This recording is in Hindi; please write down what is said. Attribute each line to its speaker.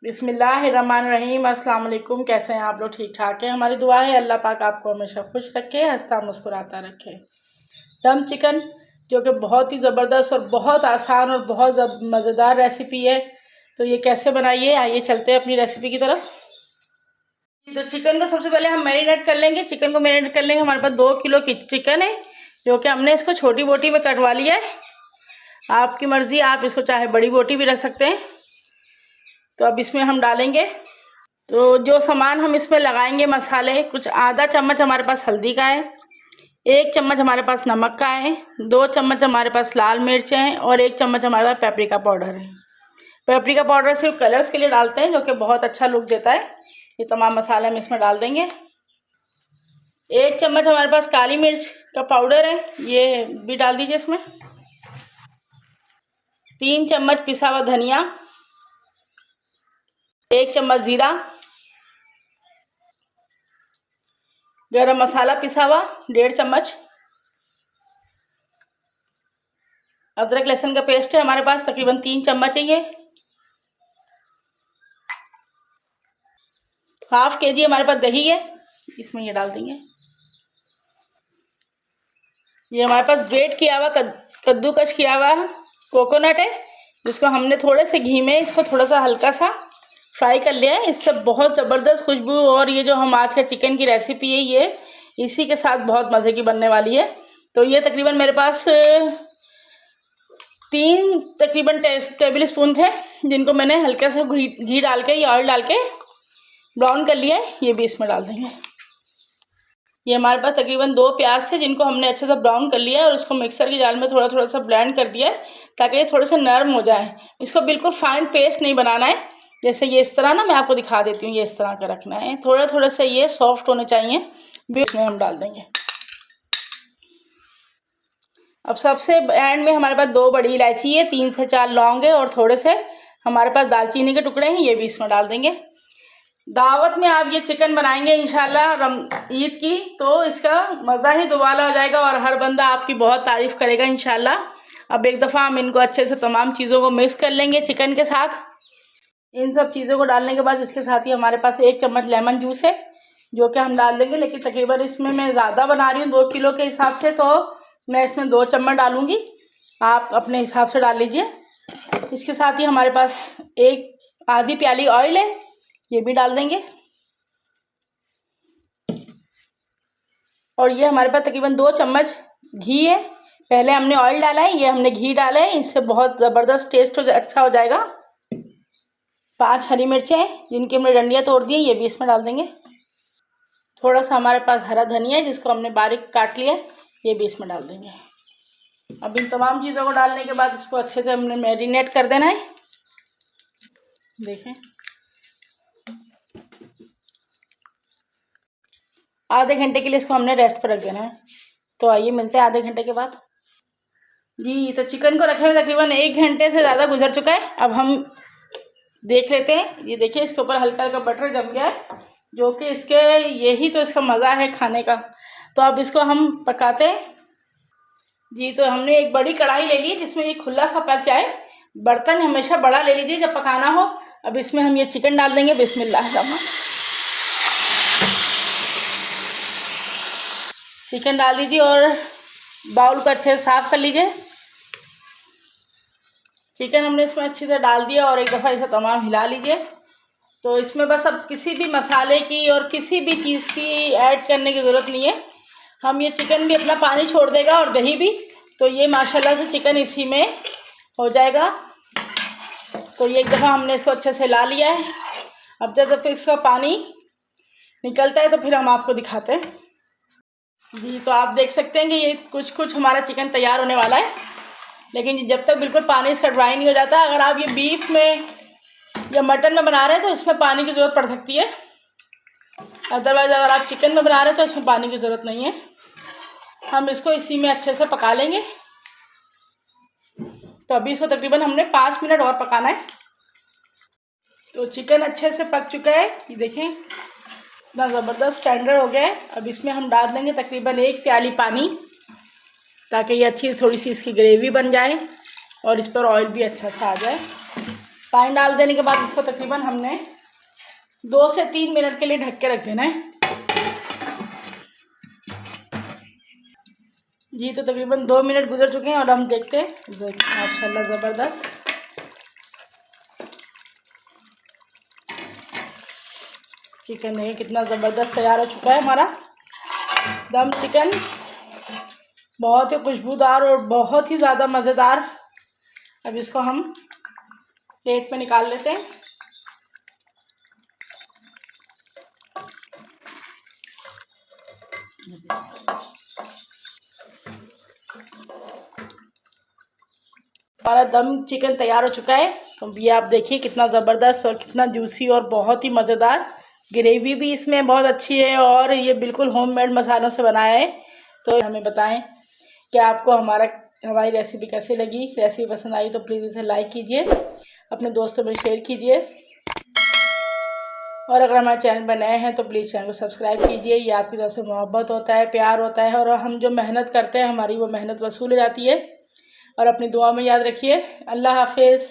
Speaker 1: बिस्मिल्लाहिर्रहमानिर्रहीम। अस्सलाम वालेकुम। कैसे हैं आप लोग? ठीक ठाक है। हमारी दुआ है अल्लाह पाक आपको हमेशा खुश रखे, हंसता मुस्कुराता रखे। दम चिकन जो कि बहुत ही ज़बरदस्त और बहुत आसान और बहुत मज़ेदार रेसिपी है। तो ये कैसे बनाइए, आइए चलते हैं अपनी रेसिपी की तरफ। तो चिकन को सबसे पहले हम मैरिनेट कर लेंगे। चिकन को मैरिनेट कर लेंगे। हमारे पास 2 किलो की चिकन है जो कि हमने इसको छोटी बोटी में कटवा लिया है। आपकी मर्ज़ी, आप इसको चाहे बड़ी बोटी भी रख सकते हैं। तो अब इसमें हम डालेंगे, तो जो सामान हम इसमें लगाएंगे मसाले, कुछ आधा चम्मच हमारे पास हल्दी का है, 1 चम्मच हमारे पास नमक का है, 2 चम्मच हमारे पास लाल मिर्च हैं और 1 चम्मच हमारे पास पेपरिका पाउडर है। पेपरिका पाउडर सिर्फ कलर्स के लिए डालते हैं जो कि बहुत अच्छा लुक देता है। ये तमाम मसाले हम इसमें डाल देंगे। 1 चम्मच हमारे पास काली मिर्च का पाउडर है, ये भी डाल दीजिए इसमें। 3 चम्मच पिसा हुआ धनिया, 1 चम्मच जीरा, गरम मसाला पिसा हुआ 1.5 चम्मच, अदरक लहसुन का पेस्ट है हमारे पास तकरीबन 3 चम्मच है। ये 1/2 kg हमारे पास दही है, इसमें ये डाल देंगे। ये हमारे पास ग्रेट किया हुआ कद्दूकस किया हुआ कोकोनट है, जिसको हमने थोड़े से घी में इसको थोड़ा सा हल्का सा फ्राई कर लिया है। इससे बहुत ज़बरदस्त खुशबू, और ये जो हम आज का चिकन की रेसिपी है ये इसी के साथ बहुत मज़े की बनने वाली है। तो ये तकरीबन मेरे पास 3 तकरीबन टेबल स्पून थे, जिनको मैंने हल्का सा घी डाल के या ऑयल डाल के ब्राउन कर लिया है। ये भी इसमें डाल देंगे। ये हमारे पास तकरीबन 2 प्याज थे, जिनको हमने अच्छे से ब्राउन कर लिया और उसको मिक्सर की जार में थोड़ा थोड़ा सा ब्लेंड कर दिया है ताकि ये थोड़े से नरम हो जाए। इसको बिल्कुल फाइन पेस्ट नहीं बनाना है, जैसे ये इस तरह ना, मैं आपको दिखा देती हूँ, ये इस तरह का रखना है। थोड़ा थोड़ा से ये सॉफ्ट होने चाहिए, भी इसमें हम डाल देंगे। अब सबसे एंड में हमारे पास 2 बड़ी इलायची है, 3 से 4 लौंग है और थोड़े से हमारे पास दालचीनी के टुकड़े हैं, ये भी इसमें डाल देंगे। दावत में आप ये चिकन बनाएंगे इंशाल्लाह ईद की, तो इसका मज़ा ही दुबाला हो जाएगा और हर बंदा आपकी बहुत तारीफ़ करेगा इंशाल्लाह। अब एक दफ़ा हम इनको अच्छे से तमाम चीज़ों को मिक्स कर लेंगे चिकन के साथ। इन सब चीज़ों को डालने के बाद इसके साथ ही हमारे पास 1 चम्मच लेमन जूस है जो कि हम डाल देंगे, लेकिन तकरीबन इसमें मैं ज़्यादा बना रही हूँ 2 किलो के हिसाब से, तो मैं इसमें 2 चम्मच डालूँगी, आप अपने हिसाब से डाल लीजिए। इसके साथ ही हमारे पास आधी प्याली ऑयल है, ये भी डाल देंगे। और ये हमारे पास तकरीबन 2 चम्मच घी है, पहले हमने ऑयल डाला है, ये हमने घी डाला है, इससे बहुत ज़बरदस्त टेस्ट अच्छा हो जाएगा। 5 हरी मिर्चें जिनकी हमने डंडियाँ तोड़ दी हैं, ये भी इसमें डाल देंगे। थोड़ा सा हमारे पास हरा धनिया है जिसको हमने बारीक काट लिया है, ये भी इसमें डाल देंगे। अब इन तमाम चीज़ों को डालने के बाद इसको अच्छे से हमने मैरिनेट कर देना है। देखें, आधे घंटे के लिए इसको हमने रेस्ट पर रख देना है। तो आइए मिलते हैं आधे घंटे के बाद। जी, तो चिकन को रखे हुए तकरीबन 1 घंटे से ज़्यादा गुजर चुका है। अब हम देख लेते हैं। ये देखिए, इसके ऊपर हल्का हल्का बटर जम गया है, जो कि यही तो इसका मज़ा है खाने का। तो अब इसको हम पकाते हैं। जी, तो हमने एक बड़ी कढ़ाई ले ली जिसमें ये खुला सा पक जाए। बर्तन हमेशा बड़ा ले लीजिए जब पकाना हो। अब इसमें हम ये चिकन डाल देंगे। बिस्मिल्लाहिर्रहमानिर्रहीम। चिकन डाल दीजिए और बाउल को अच्छे से साफ़ कर लीजिए। चिकन हमने इसमें अच्छे से डाल दिया और एक दफ़ा इसे तमाम हिला लीजिए। तो इसमें बस अब किसी भी मसाले की और किसी भी चीज़ की ऐड करने की ज़रूरत नहीं है। हम ये चिकन भी अपना पानी छोड़ देगा और दही भी, तो ये माशाल्लाह से चिकन इसी में हो जाएगा। तो ये एक दफ़ा हमने इसको अच्छे से हिला लिया है। अब जब इसका पानी निकलता है तो फिर हम आपको दिखाते हैं। जी, तो आप देख सकते हैं कि ये कुछ हमारा चिकन तैयार होने वाला है, लेकिन जब तक बिल्कुल पानी इसका ड्राई नहीं हो जाता। अगर आप ये बीफ में या मटन में बना रहे हैं तो इसमें पानी की ज़रूरत पड़ सकती है, अदरवाइज़ अगर आप चिकन में बना रहे हैं तो इसमें पानी की ज़रूरत नहीं है। हम इसको इसी में अच्छे से पका लेंगे। तो अभी इसको तकरीबन हमने 5 मिनट और पकाना है। तो चिकन अच्छे से पक चुका है, ये देखें इतना ज़बरदस्त टेंडर हो गया है। अब इसमें हम डाल देंगे तकरीबन 1 प्याली पानी, ताकि ये अच्छी थोड़ी सी इसकी ग्रेवी बन जाए और इस पर ऑयल भी अच्छा सा आ जाए। पानी डाल देने के बाद इसको तकरीबन हमने 2 से 3 मिनट के लिए ढक के रख देना है। जी तो तकरीबन 2 मिनट गुजर चुके हैं और हम देखते हैं। माशाल्लाह ज़बरदस्त चिकन है, कितना ज़बरदस्त तैयार हो चुका है हमारा दम चिकन। बहुत ही खुशबूदार और बहुत ही ज़्यादा मज़ेदार। अब इसको हम प्लेट में निकाल लेते हैं। हमारा दम चिकन तैयार हो चुका है। तो ये आप देखिए कितना ज़बरदस्त और कितना जूसी और बहुत ही मज़ेदार। ग्रेवी भी इसमें बहुत अच्छी है और ये बिल्कुल होममेड मसालों से बनाया है। तो हमें बताएं कि आपको हमारी रेसिपी कैसी लगी। रेसिपी पसंद आई तो प्लीज़ इसे लाइक कीजिए, अपने दोस्तों में शेयर कीजिए और अगर हमारे चैनल पर नए हैं तो प्लीज़ चैनल को सब्सक्राइब कीजिए। ये आपकी तरफ से मोहब्बत होता है, प्यार होता है और हम जो मेहनत करते हैं हमारी वो मेहनत वसूल हो जाती है। और अपनी दुआ में याद रखिए। अल्लाह हाफिज़।